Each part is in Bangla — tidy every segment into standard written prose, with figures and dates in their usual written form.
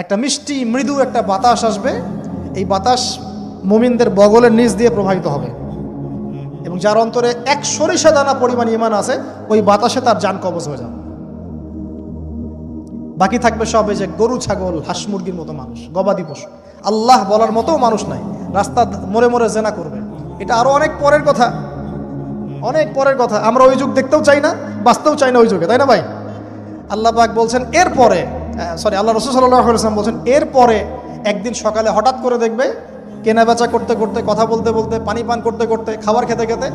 একটা মিষ্টি মৃদু একটা বাতাস আসবে, এই বাতাস মুমিনদের বগলের নিচ দিয়ে প্রবাহিত হবে, এবং যার অন্তরে এক সরিষা দানা পরিমাণ ঈমান আছে ওই বাতাসে তার জান কবজ হয়ে যাবে। বাকি থাকবে সব এই যে গরু ছাগল হাঁস মুরগির মতো মানুষ, গবাদি পশু, আল্লাহ বলার মতো মানুষ নাই, রাস্তা মোড়ে মোড়ে জেনা করবে। এটা আরো অনেক পরের কথা, অনেক পরের কথা। আমরা ওই যুগ দেখতেও চাই না, বাঁচতেও চাই না ওই যুগে, তাই না ভাই? আল্লাহ পাক বলছেন এরপরে, আল্লাহ রাসূল সাল্লাল্লাহু আলাইহি ওয়াসাল্লাম বলছেন এরপরে একদিন সকালে হঠাৎ করে দেখবে কেনা বেচা করতে করতে, কথা বলতে বলতে, পানি পান করতে করতে, খাবার খেতে খেতে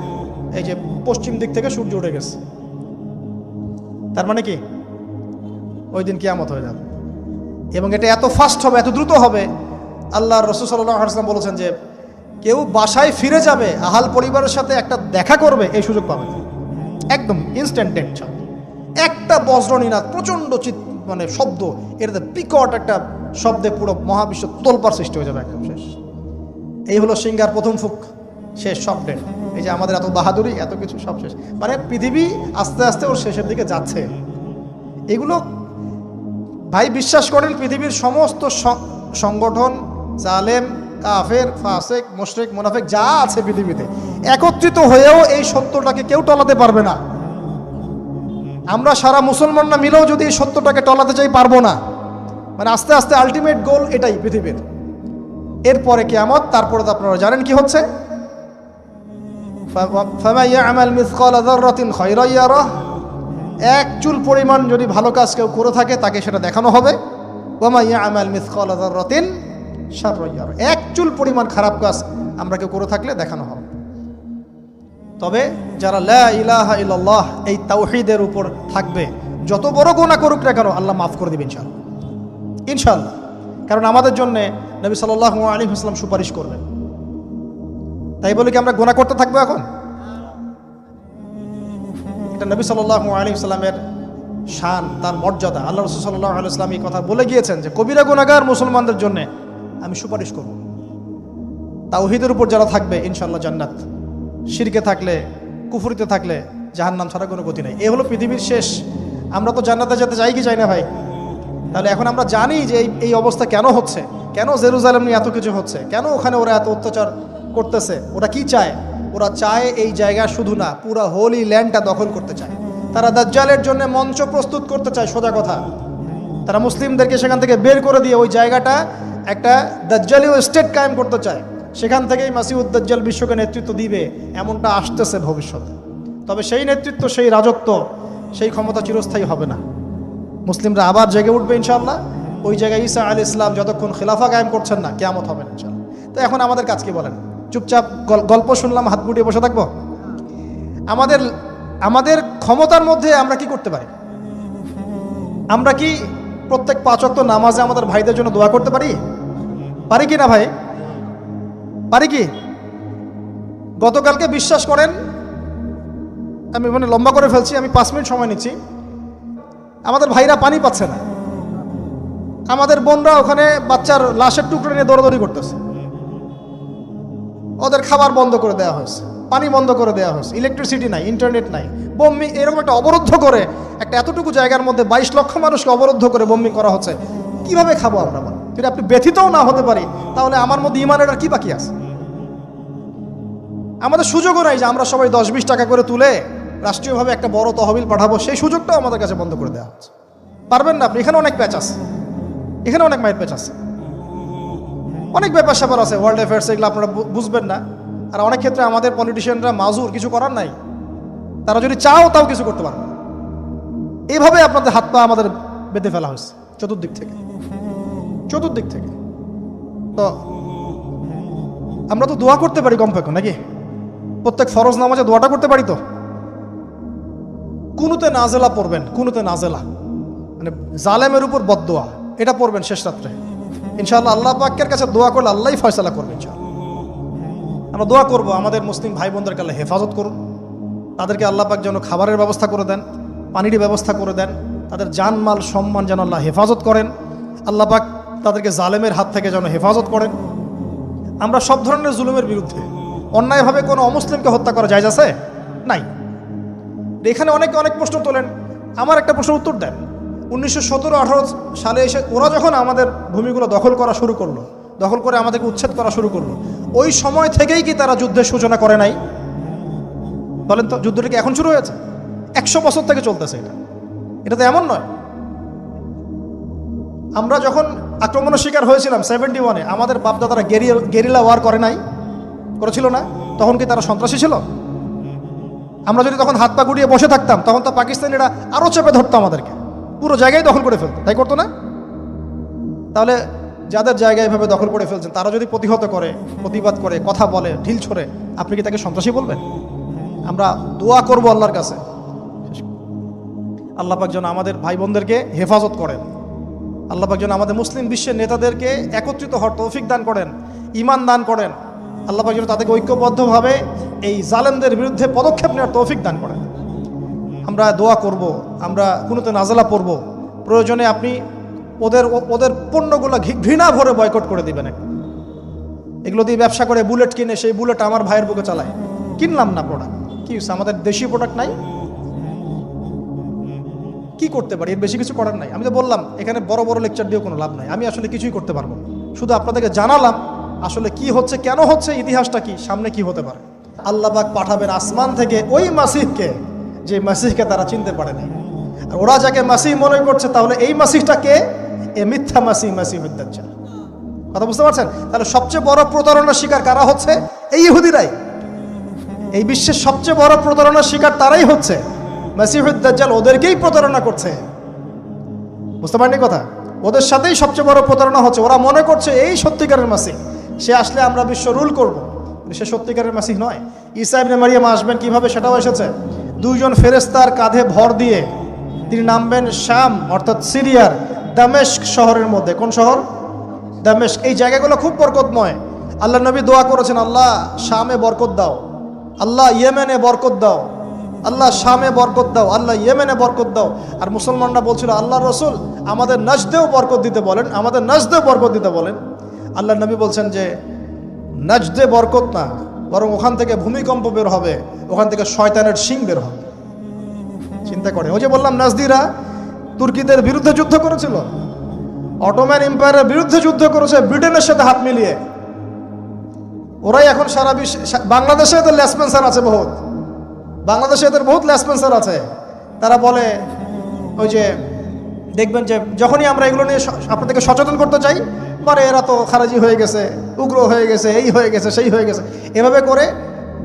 এই যে পশ্চিম দিক থেকে সূর্য উঠে গেছে। তার মানে কি ওই দিন কিয়ামত হয়ে যাবে, এবং এটা এত ফাস্ট হবে, এত দ্রুত হবে। আল্লাহ রাসূল সাল্লাল্লাহু আলাইহি ওয়াসাল্লাম বলেছেন যে কেউ বাসায় ফিরে যাবে, আহাল পরিবারের সাথে একটা দেখা করবে, এই সুযোগ পাবে না। একদম ইনস্ট্যান্ট ডেট। একটা বজ্রনীনাদ, প্রচণ্ড মানে শব্দ, এটাতে বিকট একটা শব্দে পুরো মহাবিশ্ব তোলপাড় সৃষ্টি হয়ে যাবে, একদম শেষ। এই হলো সিঙ্গার প্রথম ফুক, শেষ, সব ডেট। এই যে আমাদের এত বাহাদুরি, এত কিছু সব শেষ, মানে পৃথিবী আস্তে আস্তে ওর শেষের দিকে যাচ্ছে। এগুলো ভাই বিশ্বাস করেন, পৃথিবীর সমস্ত সংগঠন, জালেম, কাফের, ফাসেক, মুশরিক, মুনাফিক যা আছে পৃথিবীতে, একত্রিত হয়েও এই সত্যটাকে কেউ টলাতে পারবে না। আমরা সারা মুসলমানরা মিলেও যদি এই সত্যটাকে টলাতে চাই, পারবো না। মানে আস্তে আস্তে আলটিমেট গোল এটাই পৃথিবীর। এরপরে কিয়ামত, তারপরে তো আপনারা জানেন কি হচ্ছে, ফামান ইয়ামাল মিসকালা যাররাতিন খায়রান ইয়ারাহ, এক চুল পরিমাণ যদি ভালো কাজ কেউ করে থাকে তাকে সেটা দেখানো হবে। ওয়া মান ইয়ামাল মিসকালা যাররাতিন শাররান ইয়ারাহ, এক চুল পরিমাণ খারাপ কাজ আমরা কেউ করে থাকলে দেখানো হবে। তবে যারা লা ইলাহা ইল্লাল্লাহ এই তাওহীদের উপর থাকবে, যত বড় গুনাহ করুক না কেন আল্লাহ মাফ করে দিবেন ইনশাআল্লাহ, ইনশাআল্লাহ। কারণ আমাদের জন্য নবী সাল্লাল্লাহু আলাইহি ওয়াসাল্লাম সুপারিশ করবেন। তাই বলে কি আমরা গুনাহ করতে থাকবো এখন? এটা নবী সাল্লাল্লাহু আলাইহি ওয়াসাল্লামের শান, তার মর্যাদা। আল্লাহ রাসূল সাল্লাল্লাহু আলাইহি ওয়াসাল্লাম এই কথা বলে গিয়েছেন যে কবিরা গুনাহগার মুসলমানদের জন্য আমি সুপারিশ করব। তাওহীদের উপর যারা থাকবে ইনশাআল্লাহ জান্নাত, শিরকে থাকলে, কুফরিতে থাকলে জাহান্নাম ছাড়া কোনো গতি নাই। এ হলো পৃথিবীর শেষ। আমরা তো জান্নাতে যেতে চাই কি চাই না ভাই? তাহলে এখন আমরা জানি যে এই অবস্থা কেন হচ্ছে, কেন জেরুজালেম নিয়ে এত কিছু হচ্ছে, কেন ওখানে ওরা এত অত্যাচার করতেছে। ওরা কি চায়? ওরা চায় এই জায়গা শুধু না, পুরো হোলি ল্যান্ডটা দখল করতে চায়। তারা দাজ্জালের জন্য মঞ্চ প্রস্তুত করতে চায়, সোজা কথা। তারা মুসলিমদেরকে সেখান থেকে বের করে দিয়ে ওই জায়গাটা একটা দাজ্জালীয় স্টেট কায়েম করতে চায়। সেখান থেকেই মাসিহুদ দাজ্জাল বিশ্বকে নেতৃত্ব দিবে, এমনটা আসতেছে ভবিষ্যতে। তবে সেই নেতৃত্ব, সেই রাজত্ব, সেই ক্ষমতা চিরস্থায়ী হবে না। মুসলিমরা আবার জেগে উঠবে ইনশাআল্লাহ। ওই জায়গায় ঈসা আলাইহিস সালাম যতক্ষণ খেলাফা কায়েম করছেন না, কিয়ামত হবে না ইনশাআল্লাহ। তো এখন আমাদের কাজ কি বলেন? চুপচাপ গল্প শুনলাম, হাত গুটিয়ে বসে থাকবো? আমাদের ক্ষমতার মধ্যে আমরা কি করতে পারি? আমরা কি প্রত্যেক 5 ওয়াক্ত নামাজে আমাদের ভাইদের জন্য দোয়া করতে পারি? পারি কি না ভাই? পারি কি? গতকালকে বিশ্বাস করেন, আমি মানে লম্বা করে ফেলছি, আমি 5 মিনিট সময় নিচ্ছি। আমাদের ভাইরা পানি পাচ্ছে না, আমাদের বোনরা ওখানে বাচ্চার লাশের টুকরো নিয়ে দৌড়াদৌড়ি করতেছে। ওদের খাবার বন্ধ করে দেওয়া হয়েছে, পানি বন্ধ করে দেওয়া হয়েছে, ইলেকট্রিসিটি নাই, ইন্টারনেট নাই। বোম্বিং, এরকম একটা অবরুদ্ধ করে, একটা এতটুকু জায়গার মধ্যে 22 লক্ষ মানুষকে অবরুদ্ধ করে বোম্বিং করা হচ্ছে। কিভাবে খাবো আমরা? যদি আপনি ব্যথিতও না হতে পারি, তাহলে আমার মধ্যে ইমানের আর কি বাকি আছে? আমাদের সুযোগও নাই যে আমরা সবাই 10-20 টাকা করে তুলে রাষ্ট্রীয়ভাবে একটা বড় তহবিল পাঠাবো, সেই সুযোগটাও আমাদের কাছে বন্ধ করে দেওয়া হচ্ছে। পারবেন না আপনি। এখানে অনেক প্যাচ আছে, এখানে অনেক মায়ের প্যাচ আছে, অনেক ব্যাপার স্যাপার আছে, ওয়ার্ল্ড অ্যাফেয়ার্স, এগুলো আপনারা বুঝবেন না। আর অনেক ক্ষেত্রে আমাদের পলিটিশিয়ানরা মাজুর, কিছু করার নাই। তারা যদি চাও তাও কিছু করতে পারবে। এইভাবে আপনাদের হাত পা আমাদের বেঁধে ফেলা হয়েছে চতুর্দিক থেকে। তো আমরা তো দোয়া করতে পারি কমপক্ষে, নাকি? প্রত্যেক ফরজ নামাজে দোয়াটা করতে পারি তো। কুনুতে নাজেলা পড়বেন, কুনুতে নাজেলা মানে জালেমের উপর বদদোয়া, এটা পড়বেন শেষ রাত্রে। ইনশাআল্লাহ আল্লাহ পাকের কাছে দোয়া করলে আল্লাহই ফয়সালা করবে ইনশাআল্লাহ। আমরা দোয়া করব আমাদের মুসলিম ভাই বোনদেরকে আল্লাহ হেফাজত করুন, তাদেরকে আল্লাহ পাক যেন খাবারের ব্যবস্থা করে দেন, পানির ব্যবস্থা করে দেন, তাদের জানমাল সম্মান যেন আল্লাহ হেফাজত করেন। আল্লাহ পাক তাদেরকে জালেমের হাত থেকে যেন হেফাজত করেন। আমরা সব ধরনের জুলুমের বিরুদ্ধে। অন্যায়ভাবে কোনো অমুসলিমকে হত্যা করা জায়েজ আছে? নাই। এখানে অনেক প্রশ্ন তোলেন, আমার একটা প্রশ্নের উত্তর দেন। 1917-18 সালে এসে ওরা যখন আমাদের ভূমিগুলো দখল করা শুরু করলো, দখল করে আমাদেরকে উচ্ছেদ করা শুরু করলো, ওই সময় থেকেই কি তারা যুদ্ধের সূচনা করে নাই? বলেন তো, যুদ্ধটা কি এখন শুরু হয়েছে? 100 বছর থেকে চলতেছে এটা। এটা তো এমন নয়। আমরা যখন আক্রমণের শিকার হয়েছিলাম 71-এ, আমাদের বাপদাদারা গেরিলা ওয়ার করে নাই? করেছিল না? তখন কি তারা সন্ত্রাসী ছিল? আমরা যদি তখন হাত পা গুড়িয়ে বসে থাকতাম, তখন তো পাকিস্তানিরা আরও চেপে ধরতো, আমাদেরকে পুরো জায়গায় দখল করে ফেলতো, তাই করতো না? তাহলে যাদের জায়গায় এভাবে দখল করে ফেলছেন, তারা যদি প্রতিহত করে, প্রতিবাদ করে, কথা বলে, ঢিল ছোড়ে, আপনি কি তাকে সন্ত্রাসী বলবেন? আমরা দোয়া করব আল্লাহর কাছে, আল্লাহ পাক যেন আমাদের ভাই বোনদেরকে হেফাজত করেন, আল্লাহ পাক যেন আমাদের মুসলিম বিশ্বের নেতাদেরকে একত্রিত হওয়ার তৌফিক দান করেন, ঈমান দান করেন, আল্লাহ পাক যেন তাদেরকে ঐক্যবদ্ধভাবে এই জালেমদের বিরুদ্ধে পদক্ষেপ নেওয়ার তৌফিক দান করেন। আমরা দোয়া করব, আমরা কুনুতে নাজেলা পড়ব, প্রয়োজনে আপনি ওদের পণ্যগুলো ঘৃণা ভরে বয়কট করে দিবেন। এগুলো দিয়ে ব্যবসা করে বুলেট কিনে, সেই বুলেট আমার ভাইয়ের বুকে চালায়, কিনলাম না প্রোডাক্ট, কি হচ্ছে? আমাদের দেশীয় প্রোডাক্ট নাই, কি করতে পারি? এর বেশি কিছু করার নাই। আমি তো বললাম এখানে বড় বড় লেকচার দিয়ে কোনো লাভ নাই, আমি আসলে কিছুই করতে পারবো, শুধু আপনাদেরকে জানালাম আসলে কি হচ্ছে, কেন হচ্ছে, ইতিহাসটা কি, সামনে কি হতে পারে। আল্লাহ পাক পাঠাবেন আসমান থেকে ওই মাসিহকে, যে মাসিহকে তারা চিনতে পারে নাই। আর ওরা যাকে মাসিহ মনে করছে, তাহলে এই মাসিহটা কে? এ মিথ্যা মাসিহ, মাসিহুদ দাজ্জাল। কথা বুঝতে পারছেন? তাহলে সবচেয়ে বড় প্রতারণার শিকার কারা হচ্ছে? এই ইহুদিরাই। এই বিশ্বের সবচেয়ে বড় প্রতারণার শিকার তারাই হচ্ছে। মাসিহুদ দাজ্জাল ওদেরকেই প্রতারণা করছে, বুঝতে পারেননি কথা? ওদের সাথেই সবচেয়ে বড় প্রতারণা হচ্ছে। ওরা মনে করছে এই সত্যিকারের মাসিহ, সে আসলে আমরা বিশ্ব রুল করব, সে সত্যিকারের মাসিহ নয়। ঈসা ইবনে মারিয়াম আসবেন কিভাবে, সেটাও এসেছে। দুইজন ফেরেশতার কাঁধে ভর দিয়ে তিনি নামবেন শাম, অর্থাৎ সিরিয়ার দামেস্ক শহরের মধ্যে। কোন শহর? দামেস্ক। এই জায়গাগুলো খুব বরকতময়। আল্লাহ নবী দোয়া করেছেন, আল্লাহ শামে বরকত দাও, আল্লাহ ইয়েমেনে বরকত দাও, আল্লাহ শামে বরকত দাও, আল্লাহ ইয়েমেনে বরকত দাও। আর মুসলমানরা বলছিল, আল্লাহ রসুল আমাদের নাজদেও বরকত দিতে বলেন, আমাদের নাজদেও বরকত দিতে বলেন। আল্লাহ নবী বলছেন যে নাজদে বরকত না, বরং ওখান থেকে ভূমিকম্প বের হবে, ওখান থেকে শয়তানের শিং বের হবে। চিন্তা করে, ওই যে বললাম নাজদিরা তুর্কিদের বিরুদ্ধে যুদ্ধ করেছিল, অটোম্যান এম্পায়ারের বিরুদ্ধে যুদ্ধ করেছে ব্রিটেনের সাথে হাত মিলিয়ে। ওরাই এখন সারা বিশ্বে, বাংলাদেশে এদের লেসপেন্সার আছে বহুত, বাংলাদেশে এদের বহুত লেসপেন্সার আছে। তারা বলে, ওই যে দেখবেন যে যখনই আমরা এগুলো নিয়ে আপনাদেরকে সচেতন করতে চাই, মানে এরা তো খারাজি হয়ে গেছে, উগ্র হয়ে গেছে, এই হয়ে গেছে, সেই হয়ে গেছে, এভাবে করে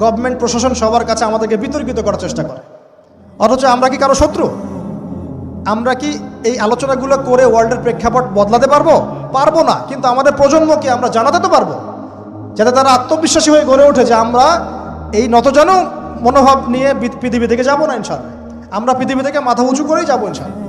গভর্নমেন্ট প্রশাসন সবার কাছে আমাদেরকে বিতর্কিত করার চেষ্টা করে। অথচ আমরা কি কারো শত্রু? আমরা কি এই আলোচনাগুলো করে ওয়ার্ল্ডের প্রেক্ষাপট বদলাতে পারবো? পারবো না, কিন্তু আমাদের প্রজন্মকে আমরা জানাতে তো পারবো, যাতে তারা আত্মবিশ্বাসী হয়ে গড়ে ওঠে যে আমরা এই নতজানু মনোভাব নিয়ে পৃথিবী থেকে যাবো না ইনশাআল্লাহ, আমরা পৃথিবী থেকে মাথা উঁচু করেই যাবো ইনশাআল্লাহ।